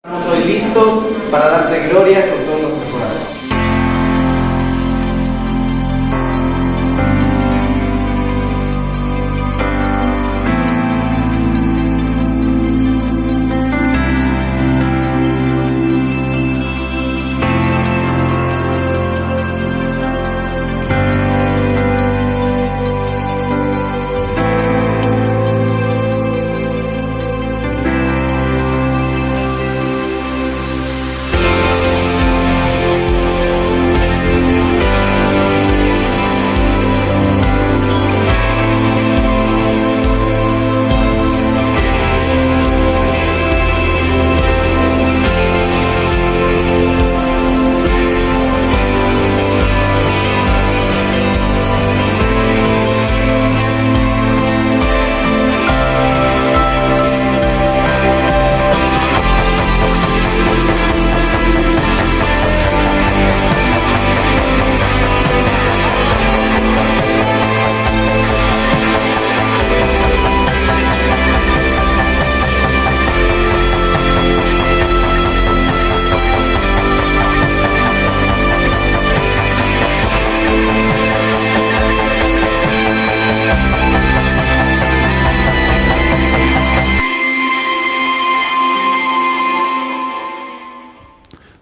Estamos hoy listos para darte gloria con todo nuestro corazón.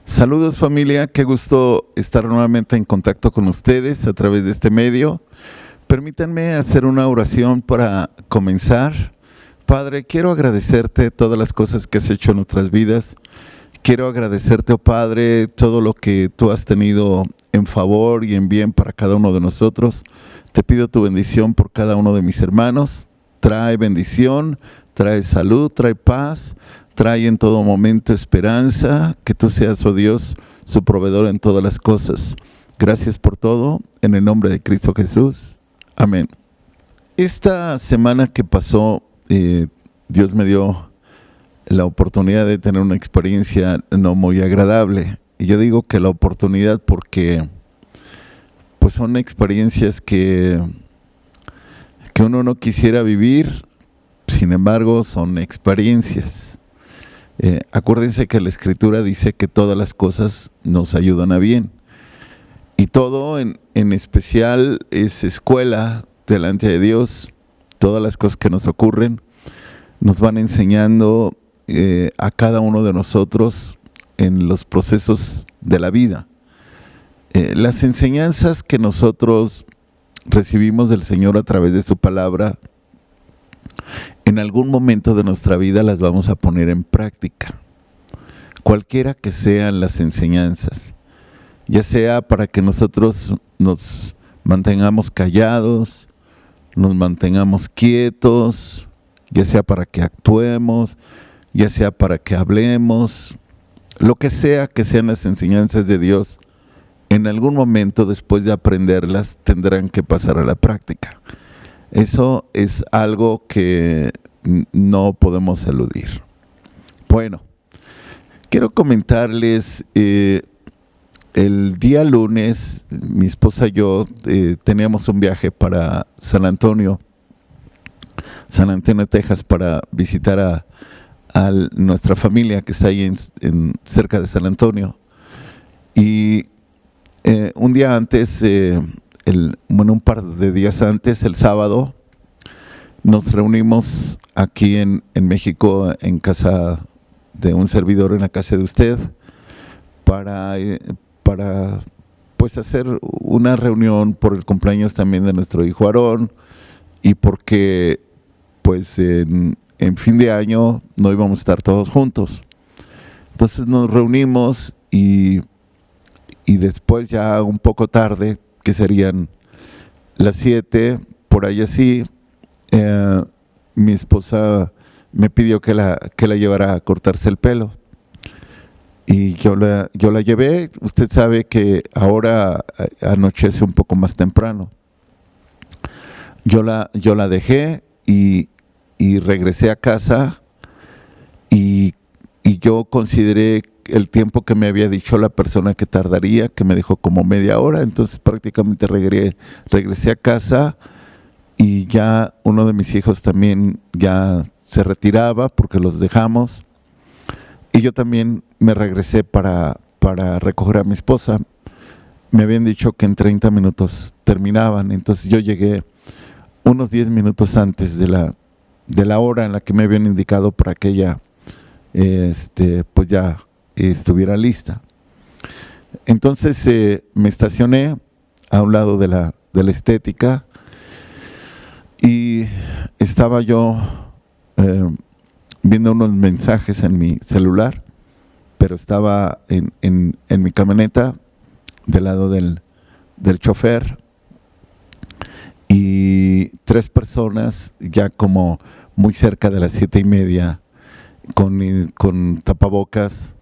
Saludos familia, qué gusto estar nuevamente en contacto con ustedes a través de este medio. Permítanme hacer una oración para comenzar. Padre, quiero agradecerte todas las cosas que has hecho en nuestras vidas. Quiero agradecerte, oh Padre, todo lo que tú has tenido en favor y en bien para cada uno de nosotros. Te pido tu bendición por cada uno de mis hermanos. Trae bendición, trae salud, trae paz. Trae en todo momento esperanza, que tú seas, oh Dios, su proveedor en todas las cosas. Gracias por todo, en el nombre de Cristo Jesús. Amén. Esta semana que pasó, Dios me dio la oportunidad de tener una experiencia no muy agradable. Y yo digo que la oportunidad porque pues son experiencias que uno no quisiera vivir, sin embargo son experiencias. Acuérdense que la Escritura dice que todas las cosas nos ayudan a bien. Y todo en especial es escuela delante de Dios. Todas las cosas que nos ocurren nos van enseñando a cada uno de nosotros en los procesos de la vida. Las enseñanzas que nosotros recibimos del Señor a través de su palabra, en algún momento de nuestra vida las vamos a poner en práctica, cualquiera que sean las enseñanzas, ya sea para que nosotros nos mantengamos callados, nos mantengamos quietos, ya sea para que actuemos, ya sea para que hablemos, lo que sean las enseñanzas de Dios, en algún momento después de aprenderlas tendrán que pasar a la práctica. Eso es algo que no podemos eludir. Bueno, quiero comentarles, el día lunes, mi esposa y yo teníamos un viaje para San Antonio, Texas, para visitar a nuestra familia que está ahí cerca de San Antonio. Y un día antes, un par de días antes, el sábado, nos reunimos aquí en México, en casa de un servidor, en la casa de usted, para pues hacer una reunión por el cumpleaños también de nuestro hijo Aarón, y porque pues en fin de año no íbamos a estar todos juntos. Entonces nos reunimos y después, ya un poco tarde, que serían las 7, por ahí así, mi esposa me pidió que la llevara a cortarse el pelo. Y yo la llevé. Usted sabe que ahora anochece un poco más temprano. Yo la dejé y regresé a casa, y yo consideré el tiempo que me había dicho la persona que tardaría, que me dijo como media hora. Entonces prácticamente regresé a casa, y ya uno de mis hijos también ya se retiraba porque los dejamos. Y yo también me regresé para recoger a mi esposa. Me habían dicho que en 30 minutos terminaban, entonces yo llegué unos 10 minutos antes de la hora en la que me habían indicado para que ella pues ya estuviera lista. Entonces me estacioné a un lado de la estética y estaba yo viendo unos mensajes en mi celular, pero estaba en mi camioneta del lado del chofer, y 3 personas ya como muy cerca de las 7:30 con tapabocas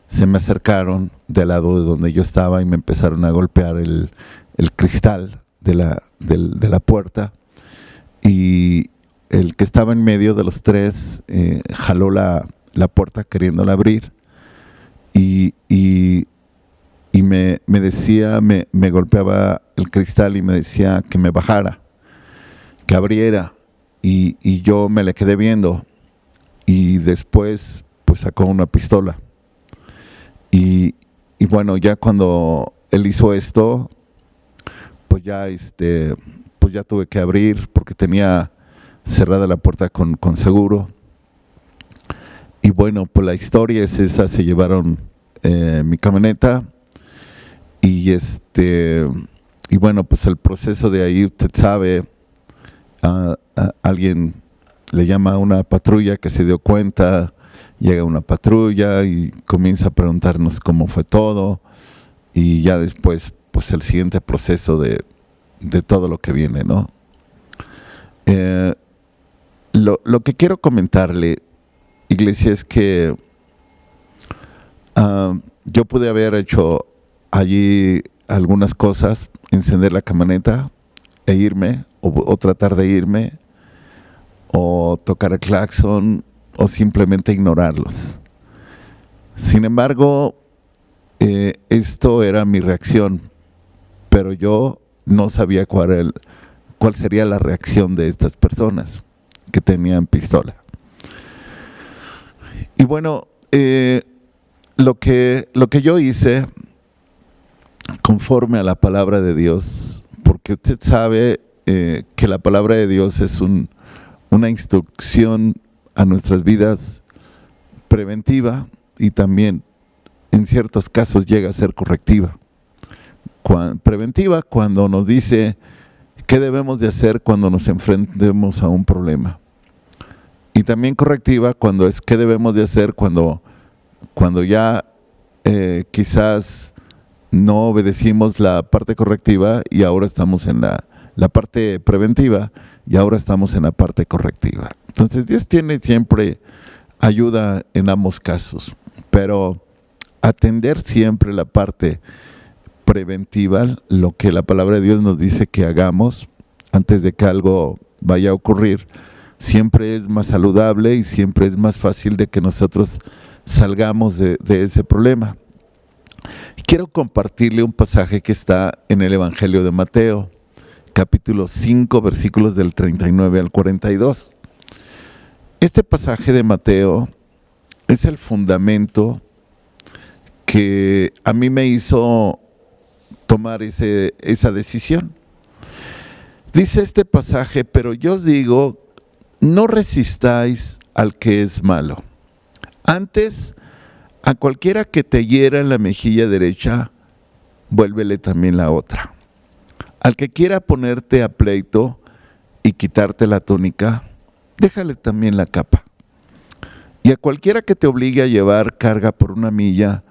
se me acercaron del lado de donde yo estaba y me empezaron a golpear el cristal de la puerta, y el que estaba en medio de los 3 jaló la puerta queriéndola abrir y me decía, me golpeaba el cristal y me decía que me bajara, que abriera, y yo me le quedé viendo, y después pues sacó una pistola. Y bueno, ya cuando él hizo esto, pues ya tuve que abrir porque tenía cerrada la puerta con seguro. Y bueno, pues la historia es esa: se llevaron mi camioneta y bueno, pues el proceso de ahí, usted sabe, alguien le llama a una patrulla que se dio cuenta, llega una patrulla y comienza a preguntarnos cómo fue todo, y ya después pues el siguiente proceso de todo lo que viene, ¿no? Lo que quiero comentarle, iglesia, es que yo pude haber hecho allí algunas cosas, encender la camioneta e irme, o tratar de irme, o tocar el claxon, o simplemente ignorarlos. Sin embargo, esto era mi reacción, pero yo no sabía cuál sería la reacción de estas personas que tenían pistola. Y bueno, lo que yo hice, conforme a la palabra de Dios, porque usted sabe que la palabra de Dios es una instrucción a nuestras vidas preventiva, y también en ciertos casos llega a ser correctiva. Preventiva cuando nos dice qué debemos de hacer cuando nos enfrentemos a un problema, y también correctiva cuando es qué debemos de hacer cuando ya quizás no obedecimos la parte correctiva y ahora estamos en la parte preventiva y ahora estamos en la parte correctiva. Entonces Dios tiene siempre ayuda en ambos casos, pero atender siempre la parte preventiva, lo que la palabra de Dios nos dice que hagamos antes de que algo vaya a ocurrir, siempre es más saludable y siempre es más fácil de que nosotros salgamos de ese problema. Quiero compartirle un pasaje que está en el Evangelio de Mateo, capítulo 5, versículos del 39 al 42. Este pasaje de Mateo es el fundamento que a mí me hizo tomar esa decisión. Dice este pasaje: pero yo os digo, no resistáis al que es malo. Antes, a cualquiera que te hiera en la mejilla derecha, vuélvele también la otra. Al que quiera ponerte a pleito y quitarte la túnica, déjale también la capa. Y a cualquiera que te obligue a llevar carga por 1 milla,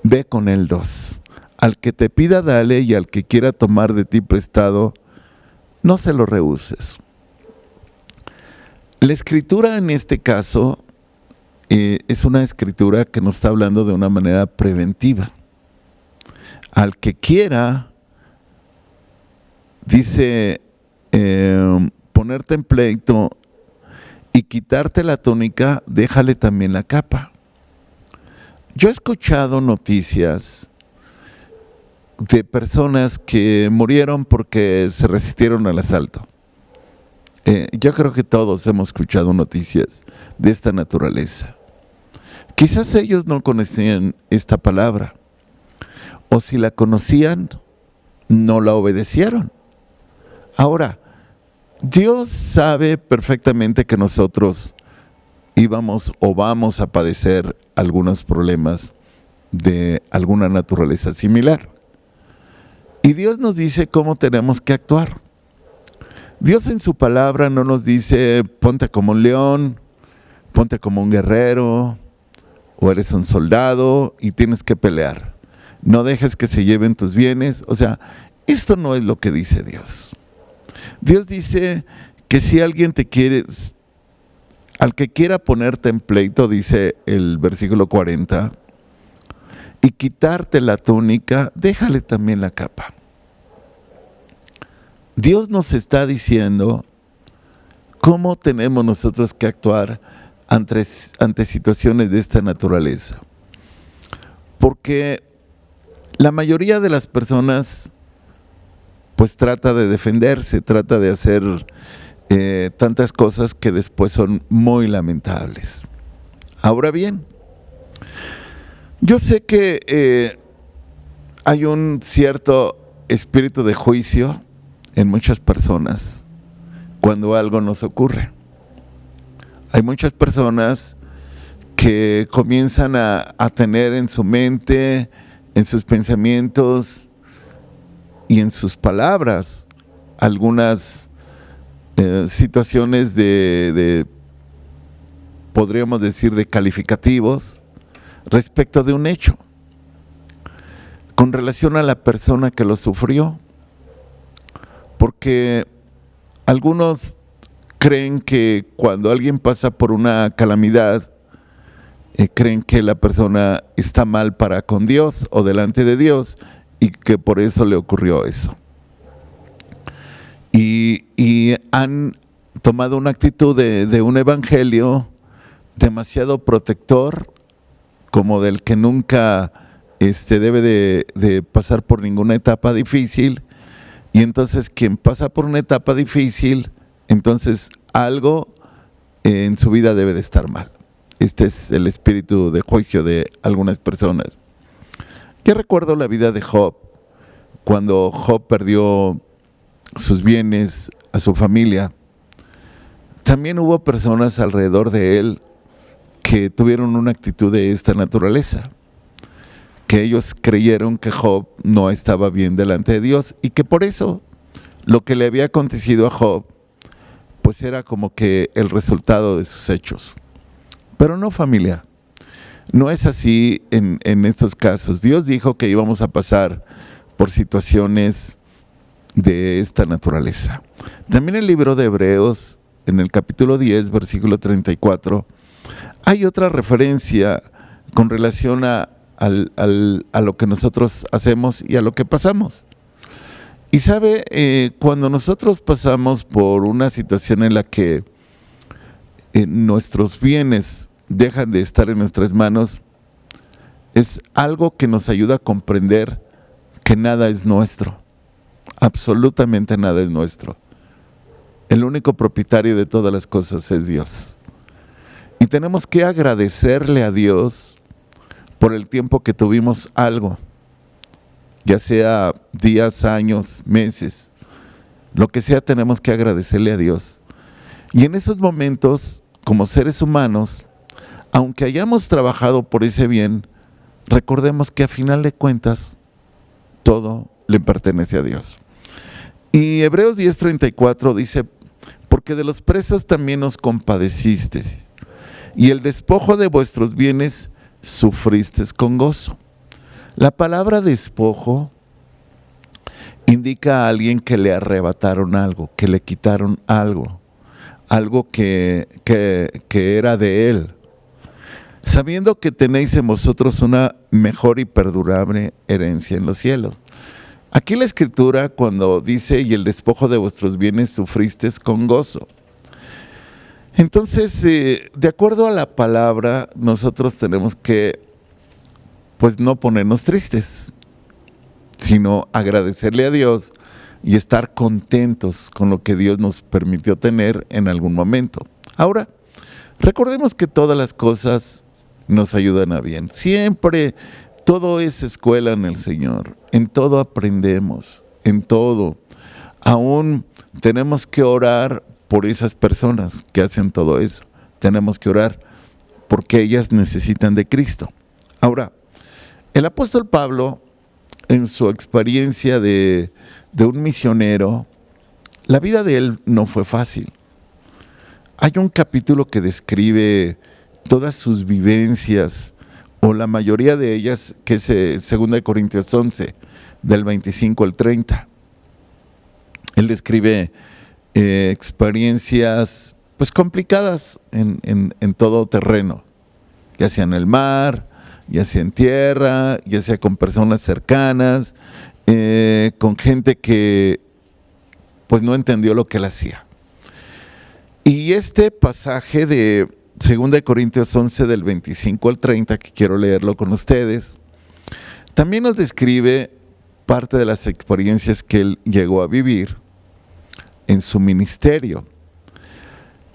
ve con él 2. Al que te pida, dale, y al que quiera tomar de ti prestado, no se lo rehuses. La escritura en este caso es una escritura que nos está hablando de una manera preventiva. Al que quiera, dice, ponerte en pleito y quitarte la túnica, déjale también la capa. Yo he escuchado noticias de personas que murieron porque se resistieron al asalto. Yo creo que todos hemos escuchado noticias de esta naturaleza. Quizás ellos no conocían esta palabra, o si la conocían, no la obedecieron. Ahora, Dios sabe perfectamente que nosotros íbamos o vamos a padecer algunos problemas de alguna naturaleza similar. Y Dios nos dice cómo tenemos que actuar. Dios en su palabra no nos dice ponte como un león, ponte como un guerrero, o eres un soldado y tienes que pelear. No dejes que se lleven tus bienes. O sea, esto no es lo que dice Dios. Dios dice que si alguien te quiere, al que quiera ponerte en pleito, dice el versículo 40, y quitarte la túnica, déjale también la capa. Dios nos está diciendo cómo tenemos nosotros que actuar ante situaciones de esta naturaleza. Porque la mayoría de las personas pues trata de defenderse, trata de hacer tantas cosas que después son muy lamentables. Ahora bien, yo sé que hay un cierto espíritu de juicio en muchas personas cuando algo nos ocurre. Hay muchas personas que comienzan a tener en su mente, en sus pensamientos y en sus palabras algunas situaciones podríamos decir, de calificativos respecto de un hecho, con relación a la persona que lo sufrió. Porque algunos creen que cuando alguien pasa por una calamidad, creen que la persona está mal para con Dios o delante de Dios y que por eso le ocurrió eso. Y han tomado una actitud de un evangelio demasiado protector, como del que nunca debe de pasar por ninguna etapa difícil. Y entonces quien pasa por una etapa difícil, entonces algo en su vida debe de estar mal. Este es el espíritu de juicio de algunas personas. Yo recuerdo la vida de Job, cuando Job perdió sus bienes, a su familia. También hubo personas alrededor de él que tuvieron una actitud de esta naturaleza, que ellos creyeron que Job no estaba bien delante de Dios y que por eso lo que le había acontecido a Job pues era como que el resultado de sus hechos. Pero no, familia, no es así en estos casos. Dios dijo que íbamos a pasar por situaciones de esta naturaleza. También en el libro de Hebreos, en el capítulo 10, versículo 34, hay otra referencia con relación a lo que nosotros hacemos y a lo que pasamos. Y sabe, cuando nosotros pasamos por una situación en la que nuestros bienes dejan de estar en nuestras manos, es algo que nos ayuda a comprender que nada es nuestro, absolutamente nada es nuestro. El único propietario de todas las cosas es Dios. Y tenemos que agradecerle a Dios por el tiempo que tuvimos algo, ya sea días, años, meses, lo que sea, tenemos que agradecerle a Dios. Y en esos momentos, como seres humanos, aunque hayamos trabajado por ese bien, recordemos que a final de cuentas, todo le pertenece a Dios. Y Hebreos 10:34 dice, porque de los presos también os compadecisteis, y el despojo de vuestros bienes sufristeis con gozo. La palabra despojo indica a alguien que le arrebataron algo, que le quitaron algo, algo que era de él, sabiendo que tenéis en vosotros una mejor y perdurable herencia en los cielos. Aquí la Escritura cuando dice, y el despojo de vuestros bienes sufristeis con gozo. Entonces, de acuerdo a la palabra, nosotros tenemos que, pues, no ponernos tristes, sino agradecerle a Dios y estar contentos con lo que Dios nos permitió tener en algún momento. Ahora, recordemos que todas las cosas nos ayudan a bien. Siempre, todo es escuela en el Señor. En todo aprendemos, en todo. Aún tenemos que orar por esas personas que hacen todo eso. Tenemos que orar porque ellas necesitan de Cristo. Ahora, el apóstol Pablo, en su experiencia de un misionero, la vida de él no fue fácil. Hay un capítulo que describe todas sus vivencias, o la mayoría de ellas, que es 2 Corintios 11, del 25 al 30. Él describe experiencias pues complicadas en todo terreno, ya sea en el mar, ya sea en tierra, ya sea con personas cercanas, con gente que pues no entendió lo que él hacía. Y este pasaje de 2 Corintios 11 del 25 al 30, que quiero leerlo con ustedes, también nos describe parte de las experiencias que él llegó a vivir en su ministerio.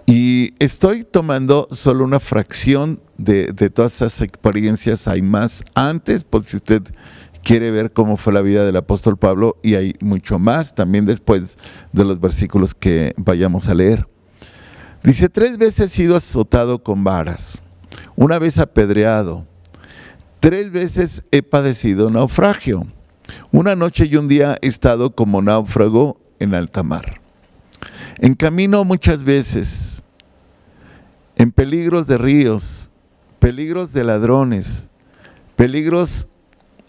Y estoy tomando solo una fracción de todas esas experiencias. Hay más antes, por si usted quiere ver cómo fue la vida del apóstol Pablo, y hay mucho más también después de los versículos que vayamos a leer. Dice: 3 veces he sido azotado con varas, 1 vez apedreado, 3 veces he padecido naufragio, 1 noche y 1 día he estado como náufrago en alta mar. En camino muchas veces, en peligros de ríos, peligros de ladrones, peligros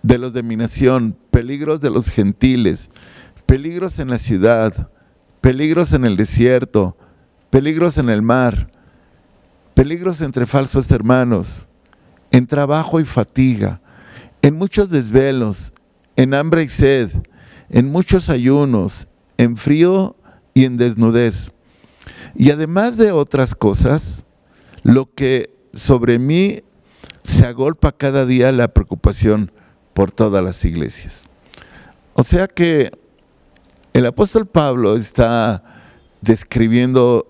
de los de mi nación, peligros de los gentiles, peligros en la ciudad, peligros en el desierto, peligros en el mar, peligros entre falsos hermanos, en trabajo y fatiga, en muchos desvelos, en hambre y sed, en muchos ayunos, en frío y en desnudez. Y además de otras cosas, lo que sobre mí se agolpa cada día la preocupación por todas las iglesias. O sea que el apóstol Pablo está describiendo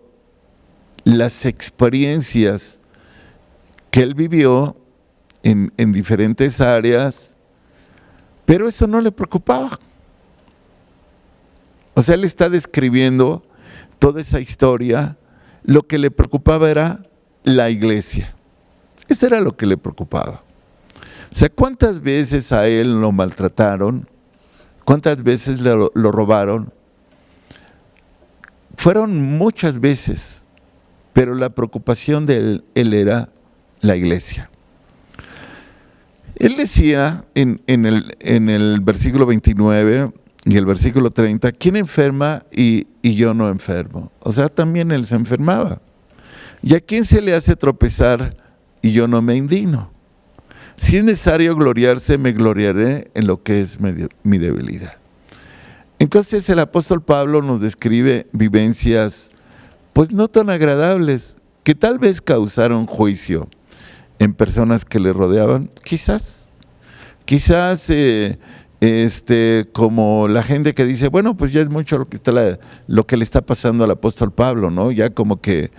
las experiencias que él vivió en diferentes áreas, pero eso no le preocupaba. O sea, él está describiendo toda esa historia. Lo que le preocupaba era la iglesia. Eso era lo que le preocupaba. O sea, ¿cuántas veces a él lo maltrataron? ¿Cuántas veces lo robaron? Fueron muchas veces, pero la preocupación de él era la iglesia. Él decía en el versículo 29 y el versículo 30, ¿quién enferma y yo no enfermo? O sea, también él se enfermaba. ¿Y a quién se le hace tropezar y yo no me indigno? Si es necesario gloriarse, me gloriaré en lo que es mi debilidad. Entonces el apóstol Pablo nos describe vivencias pues no tan agradables, que tal vez causaron juicio en personas que le rodeaban, quizás como la gente que dice, bueno, pues ya es mucho lo que le está pasando al apóstol Pablo, ¿no? Ya como que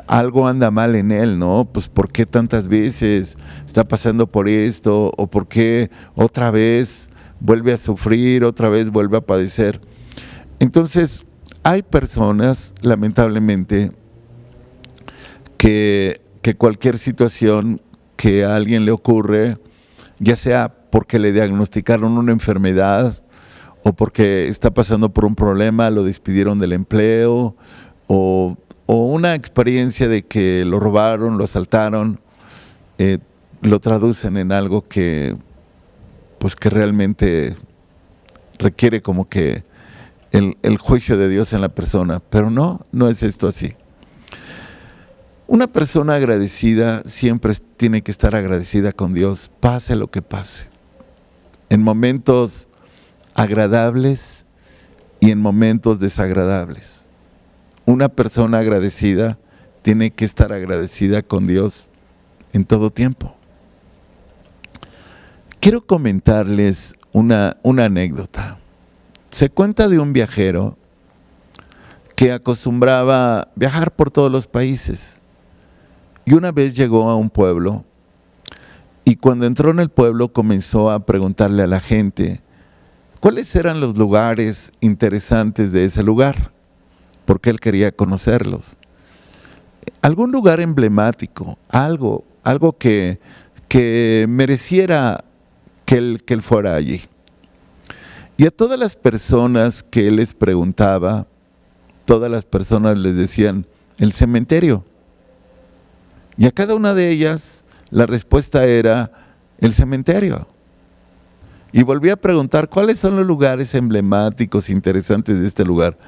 algo anda mal en él, ¿no? Pues ¿por qué tantas veces está pasando por esto? ¿O por qué otra vez vuelve a sufrir, otra vez vuelve a padecer? Entonces, hay personas, lamentablemente, que cualquier situación que a alguien le ocurre, ya sea porque le diagnosticaron una enfermedad o porque está pasando por un problema, lo despidieron del empleo, o una experiencia de que lo robaron, lo asaltaron, lo traducen en algo que realmente requiere como que el juicio de Dios en la persona, pero no es esto así. Una persona agradecida siempre tiene que estar agradecida con Dios, pase lo que pase, en momentos agradables y en momentos desagradables. Una persona agradecida tiene que estar agradecida con Dios en todo tiempo. Quiero comentarles una anécdota. Se cuenta de un viajero que acostumbraba viajar por todos los países y una vez llegó a un pueblo Y cuando entró en el pueblo comenzó a preguntarle a la gente cuáles eran los lugares interesantes de ese lugar, porque él quería conocerlos. Algún lugar emblemático, algo que mereciera que él fuera allí. Y a todas las personas que él les preguntaba, todas las personas les decían, el cementerio. Y a cada una de ellas la respuesta era, el cementerio. Y volví a preguntar, ¿cuáles son los lugares emblemáticos, interesantes de este lugar?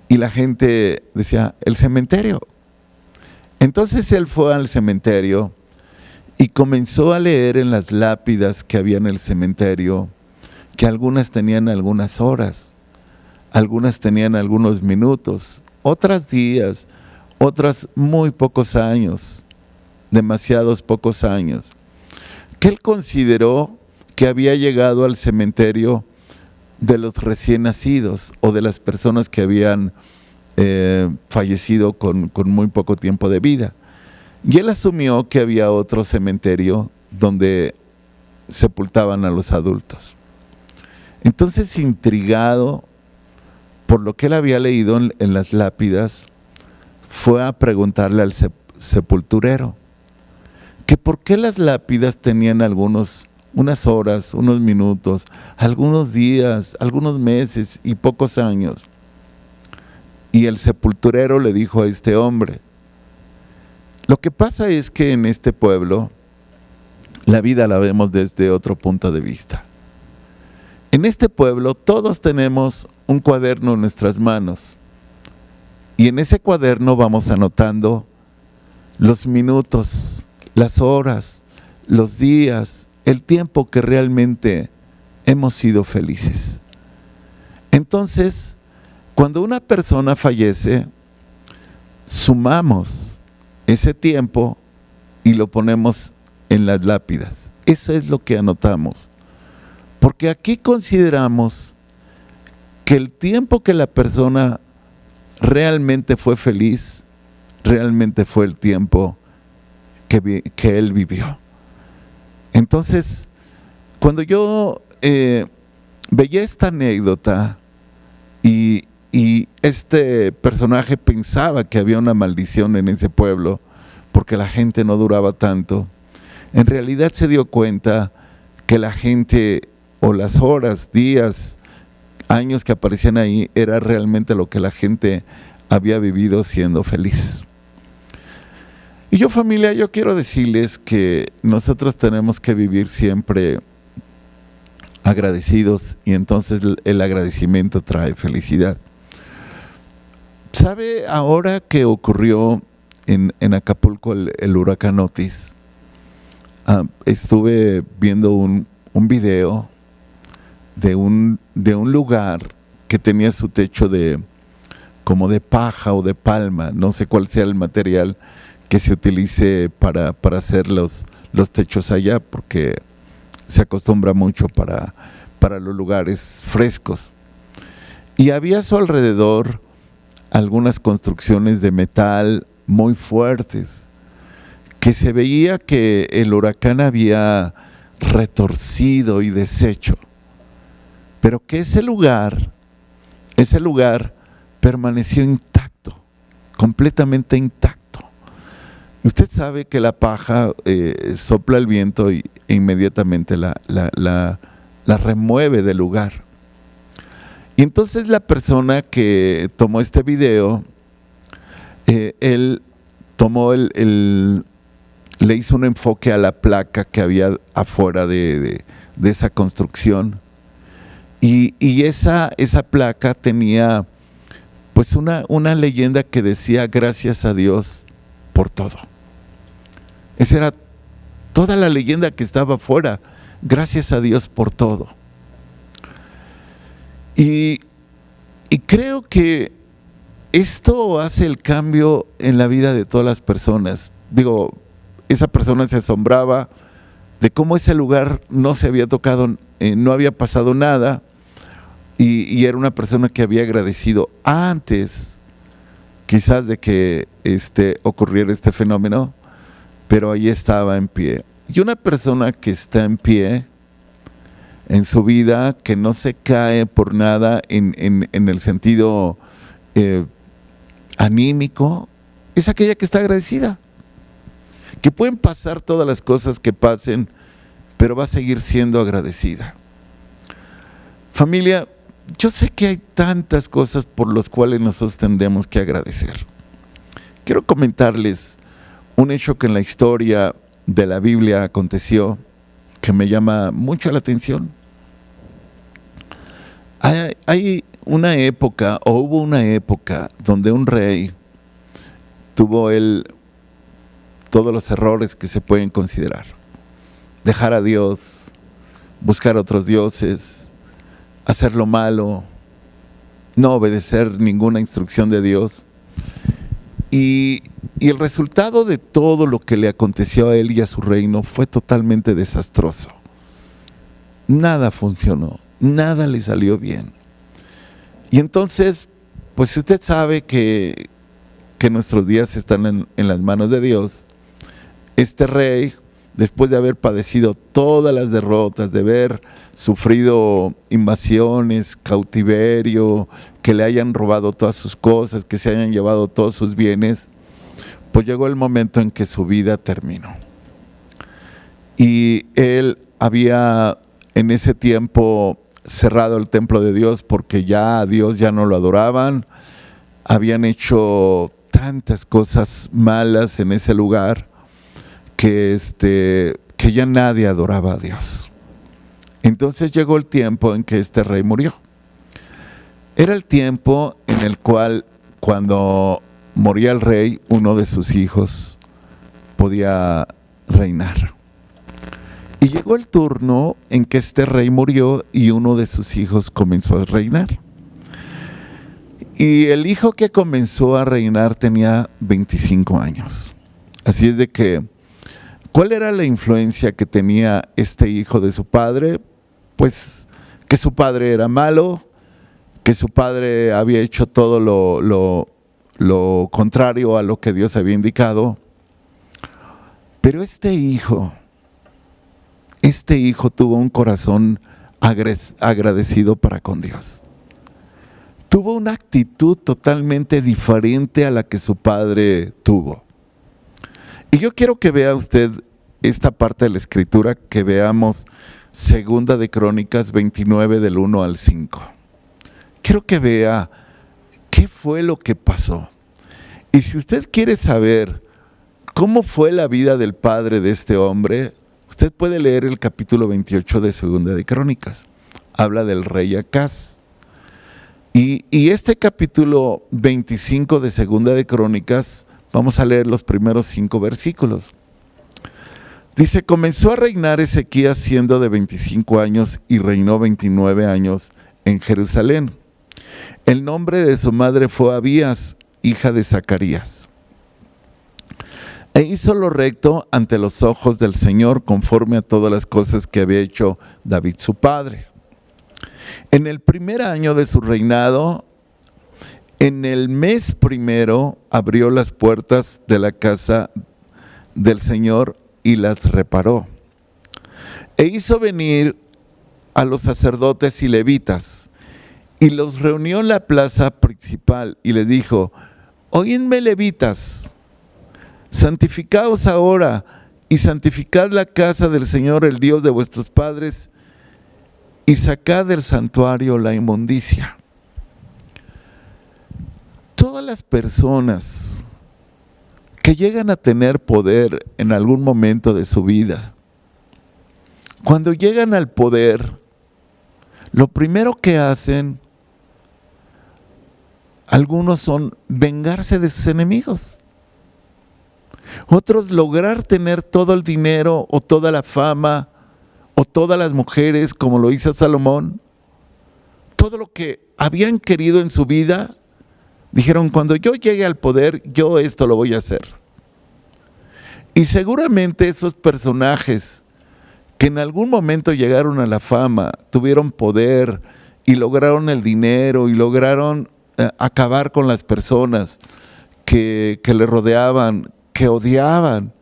Y la gente decía, el cementerio. Entonces él fue al cementerio y comenzó a leer en las lápidas que había en el cementerio, que algunas tenían algunas horas, algunas tenían algunos minutos, otras días, otras muy pocos años, demasiados pocos años, que él consideró que había llegado al cementerio de los recién nacidos o de las personas que habían fallecido con muy poco tiempo de vida. Y él asumió que había otro cementerio donde sepultaban a los adultos. Entonces, intrigado por lo que él había leído en las lápidas, fue a preguntarle al sepulturero que por qué las lápidas tenían unas horas, unos minutos, algunos días, algunos meses y pocos años. Y el sepulturero le dijo a este hombre, lo que pasa es que en este pueblo la vida la vemos desde otro punto de vista. En este pueblo todos tenemos un cuaderno en nuestras manos y en ese cuaderno vamos anotando los minutos, las horas, los días, el tiempo que realmente hemos sido felices. Entonces, cuando una persona fallece, sumamos ese tiempo y lo ponemos en las lápidas. Eso es lo que anotamos. Porque aquí consideramos que el tiempo que la persona realmente fue feliz, realmente fue el tiempo que él vivió. Entonces, cuando yo veía esta anécdota y este personaje pensaba que había una maldición en ese pueblo porque la gente no duraba tanto, en realidad se dio cuenta que la gente o las horas, días, años que aparecían ahí era realmente lo que la gente había vivido siendo feliz. Y yo, familia, yo quiero decirles que nosotros tenemos que vivir siempre agradecidos y entonces el agradecimiento trae felicidad. ¿Sabe ahora que ocurrió en Acapulco el huracán Otis? Estuve viendo un video de un lugar que tenía su techo como de paja o de palma, no sé cuál sea el material que se utilice para hacer los techos allá, porque se acostumbra mucho para los lugares frescos. Y había a su alrededor algunas construcciones de metal muy fuertes, que se veía que el huracán había retorcido y deshecho, pero que ese lugar permaneció intacto, completamente intacto. Usted sabe que la paja sopla el viento e inmediatamente la remueve del lugar. Y entonces la persona que tomó este video, él tomó le hizo un enfoque a la placa que había afuera de esa construcción. Y esa placa tenía pues una leyenda que decía gracias a Dios por todo. Esa era toda la leyenda que estaba afuera, gracias a Dios por todo. Y creo que esto hace el cambio en la vida de todas las personas. Digo, esa persona se asombraba de cómo ese lugar no se había tocado, no había pasado nada, y era una persona que había agradecido antes, quizás de que ocurriera este fenómeno, pero ahí estaba en pie, Y una persona que está en pie en su vida, que no se cae por nada en el sentido anímico, es aquella que está agradecida. Que pueden pasar todas las cosas que pasen, pero va a seguir siendo agradecida. Familia, yo sé que hay tantas cosas por las cuales nosotros tendremos que agradecer. Quiero comentarles un hecho que en la historia de la Biblia aconteció, que me llama mucho la atención. Hay una época, o hubo una época, donde un rey tuvo todos los errores que se pueden considerar. Dejar a Dios, buscar otros dioses, hacer lo malo, no obedecer ninguna instrucción de Dios. Y el resultado de todo lo que le aconteció a él y a su reino fue totalmente desastroso. Nada funcionó, nada le salió bien. Y entonces, pues si usted sabe que nuestros días están en las manos de Dios, este rey, después de haber padecido todas las derrotas, de haber sufrido invasiones, cautiverio, que le hayan robado todas sus cosas, que se hayan llevado todos sus bienes, pues llegó el momento en que su vida terminó. Y él había en ese tiempo cerrado el templo de Dios porque ya a Dios ya no lo adoraban, habían hecho tantas cosas malas en ese lugar que ya nadie adoraba a Dios. Entonces llegó el tiempo en que este rey murió. Era el tiempo en el cual, cuando moría el rey, uno de sus hijos podía reinar. Y llegó el turno en que este rey murió y uno de sus hijos comenzó a reinar. Y el hijo que comenzó a reinar tenía 25 años. Así es de que, ¿cuál era la influencia que tenía este hijo de su padre? Pues que su padre era malo, que su padre había hecho todo lo contrario a lo que Dios había indicado. Pero este hijo tuvo un corazón agradecido para con Dios. Tuvo una actitud totalmente diferente a la que su padre tuvo. Y yo quiero que vea usted esta parte de la escritura, que veamos Segunda de Crónicas 29 del 1 al 5. Quiero que vea qué fue lo que pasó. Y si usted quiere saber cómo fue la vida del padre de este hombre, usted puede leer el capítulo 28 de Segunda de Crónicas. Habla del rey Acaz. Y este capítulo 25 de Segunda de Crónicas, vamos a leer los primeros 5 versículos. Dice: comenzó a reinar Ezequías siendo de 25 años y reinó 29 años en Jerusalén. El nombre de su madre fue Abías, hija de Zacarías. E hizo lo recto ante los ojos del Señor, conforme a todas las cosas que había hecho David su padre. En el primer año de su reinado, en el mes primero, abrió las puertas de la casa del Señor y las reparó. E hizo venir a los sacerdotes y levitas, y los reunió en la plaza principal, y les dijo: oídme, levitas, santificaos ahora, y santificad la casa del Señor, el Dios de vuestros padres, y sacad del santuario la inmundicia. Todas las personas que llegan a tener poder en algún momento de su vida, cuando llegan al poder, lo primero que hacen, algunos son vengarse de sus enemigos. Otros lograr tener todo el dinero o toda la fama o todas las mujeres, como lo hizo Salomón. Todo lo que habían querido en su vida, dijeron: cuando yo llegue al poder, yo esto lo voy a hacer. Y seguramente esos personajes que en algún momento llegaron a la fama, tuvieron poder y lograron el dinero y lograron acabar con las personas que le rodeaban, que odiaban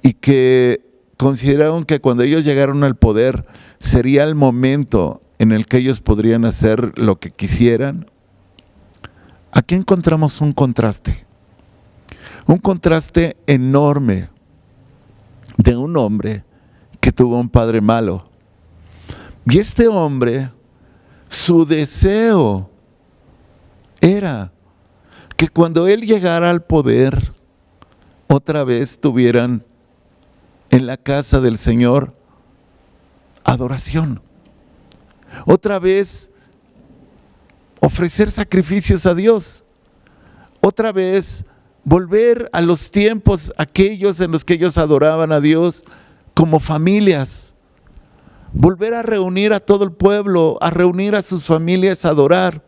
y que consideraron que cuando ellos llegaron al poder sería el momento en el que ellos podrían hacer lo que quisieran. Aquí encontramos un contraste enorme de un hombre que tuvo un padre malo. Y este hombre, su deseo era que cuando él llegara al poder, otra vez tuvieran en la casa del Señor adoración. Otra vez ofrecer sacrificios a Dios. Otra vez volver a los tiempos aquellos en los que ellos adoraban a Dios como familias. Volver a reunir a todo el pueblo, a reunir a sus familias a adorar.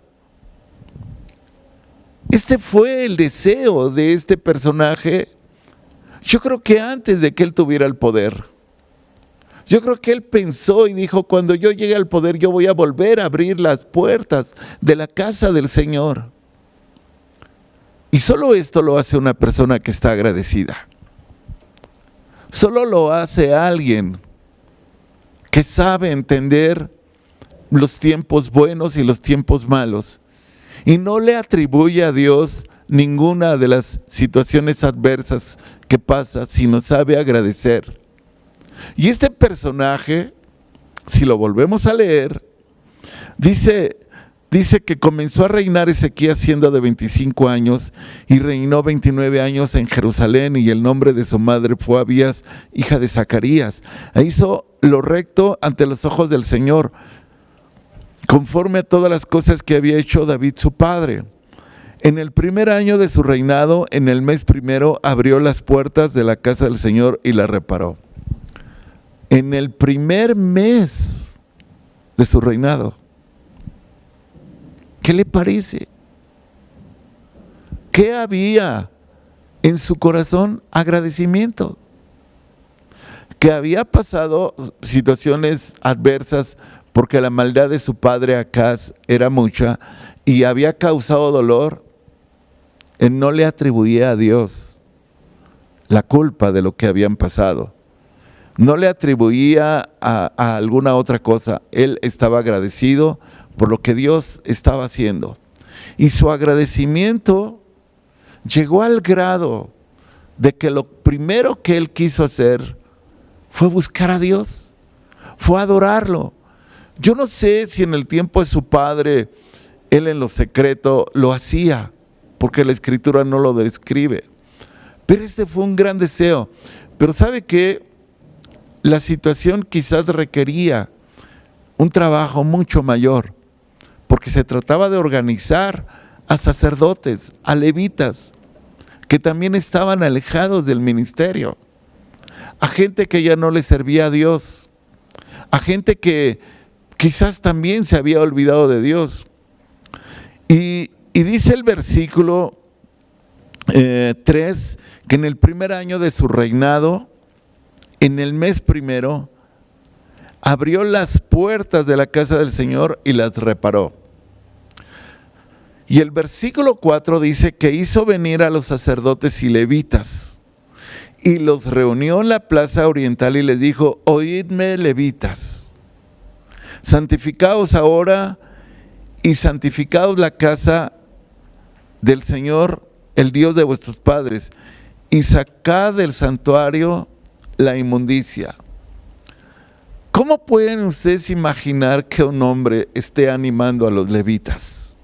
Este fue el deseo de este personaje. Yo creo que antes de que él tuviera el poder. Yo creo que él pensó y dijo, cuando yo llegue al poder yo voy a volver a abrir las puertas de la casa del Señor. Y solo esto lo hace una persona que está agradecida. Solo lo hace alguien que sabe entender los tiempos buenos y los tiempos malos. Y no le atribuye a Dios ninguna de las situaciones adversas que pasa, sino sabe agradecer. Y este personaje, si lo volvemos a leer, dice que comenzó a reinar Ezequías siendo de 25 años y reinó 29 años en Jerusalén, y el nombre de su madre fue Abías, hija de Zacarías. E hizo lo recto ante los ojos del Señor, conforme a todas las cosas que había hecho David su padre. En el primer año de su reinado, en el mes primero, abrió las puertas de la casa del Señor y la reparó. En el primer mes de su reinado. ¿Qué le parece? ¿Qué había en su corazón? Agradecimiento. Que había pasado situaciones adversas porque la maldad de su padre Acaz era mucha y había causado dolor. Él no le atribuía a Dios la culpa de lo que habían pasado. No le atribuía a alguna otra cosa. Él estaba agradecido por lo que Dios estaba haciendo. Y su agradecimiento llegó al grado de que lo primero que él quiso hacer fue buscar a Dios, fue adorarlo. Yo no sé si en el tiempo de su padre, él en lo secreto lo hacía, porque la Escritura no lo describe. Pero este fue un gran deseo. Pero ¿sabe qué? La situación quizás requería un trabajo mucho mayor, porque se trataba de organizar a sacerdotes, a levitas, que también estaban alejados del ministerio, a gente que ya no le servía a Dios, a gente que quizás también se había olvidado de Dios. Y dice el versículo 3, que en el primer año de su reinado, en el mes primero, abrió las puertas de la casa del Señor y las reparó. Y el versículo 4 dice que hizo venir a los sacerdotes y levitas y los reunió en la plaza oriental y les dijo: oídme, levitas, santificaos ahora y santificaos la casa del Señor, el Dios de vuestros padres, y sacad del santuario la inmundicia. ¿Cómo pueden ustedes imaginar que un hombre esté animando a los levitas?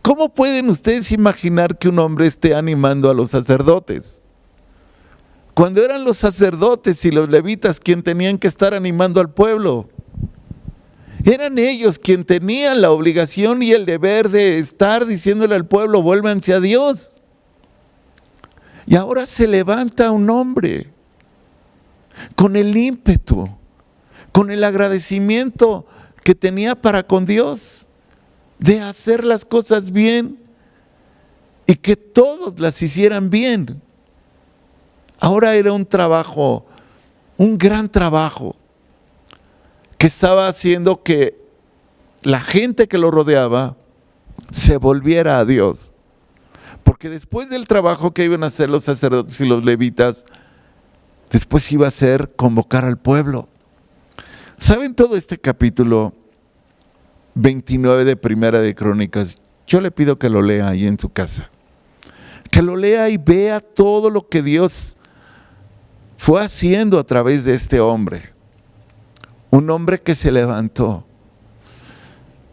¿Cómo pueden ustedes imaginar que un hombre esté animando a los sacerdotes? Cuando eran los sacerdotes y los levitas quien tenían que estar animando al pueblo. Eran ellos quien tenían la obligación y el deber de estar diciéndole al pueblo: vuélvanse a Dios. Y ahora se levanta un hombre con el ímpetu, con el agradecimiento que tenía para con Dios, de hacer las cosas bien y que todos las hicieran bien. Ahora era un trabajo, un gran trabajo, que estaba haciendo que la gente que lo rodeaba se volviera a Dios. Porque después del trabajo que iban a hacer los sacerdotes y los levitas, después iba a ser convocar al pueblo. ¿Saben todo este capítulo 29 de Primera de Crónicas? Yo le pido que lo lea ahí en su casa. Que lo lea y vea todo lo que Dios fue haciendo a través de este hombre. Un hombre que se levantó.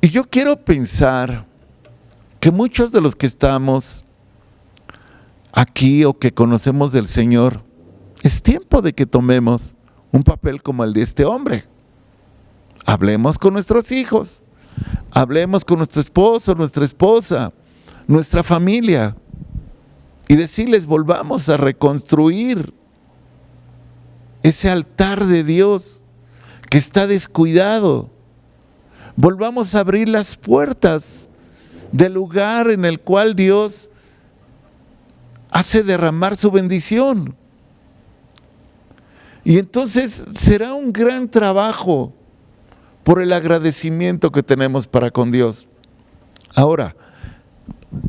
Y yo quiero pensar que muchos de los que estamos aquí o que conocemos del Señor, es tiempo de que tomemos un papel como el de este hombre. Hablemos con nuestros hijos, hablemos con nuestro esposo, nuestra esposa, nuestra familia y decirles: volvamos a reconstruir ese altar de Dios que está descuidado. Volvamos a abrir las puertas del lugar en el cual Dios hace derramar su bendición. Y entonces será un gran trabajo por el agradecimiento que tenemos para con Dios. Ahora,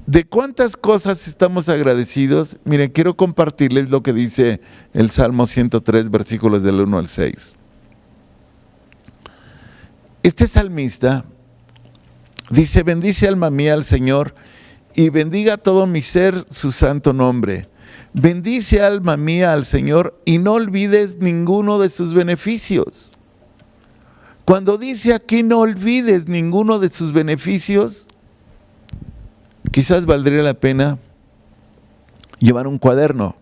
¿de cuántas cosas estamos agradecidos? Miren, quiero compartirles lo que dice el Salmo 103, versículos del 1 al 6. Este salmista dice: bendice alma mía al Señor y bendiga todo mi ser su santo nombre. Bendice alma mía al Señor y no olvides ninguno de sus beneficios. Cuando dice aquí no olvides ninguno de sus beneficios, quizás valdría la pena llevar un cuaderno.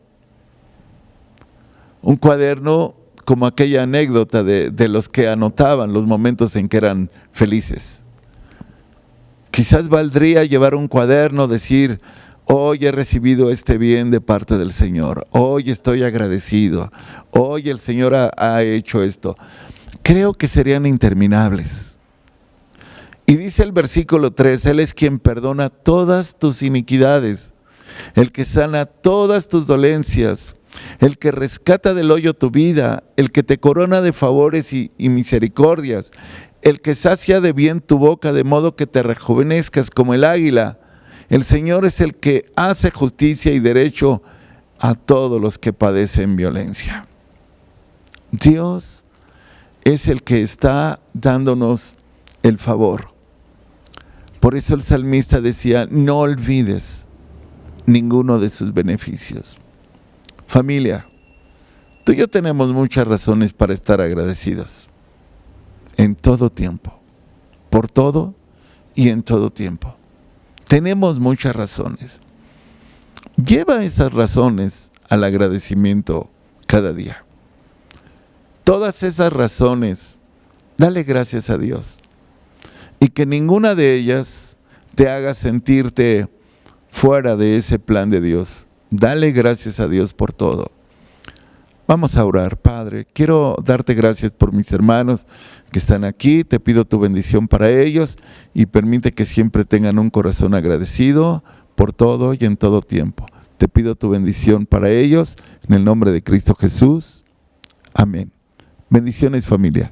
Un cuaderno como aquella anécdota de los que anotaban los momentos en que eran felices. Quizás valdría llevar un cuaderno, decir: hoy he recibido este bien de parte del Señor, hoy estoy agradecido, hoy el Señor ha hecho esto. Creo que serían interminables. Y dice el versículo 3, Él es quien perdona todas tus iniquidades, el que sana todas tus dolencias, el que rescata del hoyo tu vida, el que te corona de favores y misericordias, el que sacia de bien tu boca de modo que te rejuvenezcas como el águila. El Señor es el que hace justicia y derecho a todos los que padecen violencia. Dios es el que está dándonos el favor. Por eso el salmista decía: no olvides ninguno de sus beneficios. Familia, tú y yo tenemos muchas razones para estar agradecidos. En todo tiempo, por todo y en todo tiempo. Tenemos muchas razones. Lleva esas razones al agradecimiento cada día. Todas esas razones, dale gracias a Dios. Y que ninguna de ellas te haga sentirte fuera de ese plan de Dios. Dale gracias a Dios por todo. Vamos a orar. Padre, quiero darte gracias por mis hermanos que están aquí. Te pido tu bendición para ellos y permite que siempre tengan un corazón agradecido por todo y en todo tiempo. Te pido tu bendición para ellos en el nombre de Cristo Jesús. Amén. Bendiciones, familia.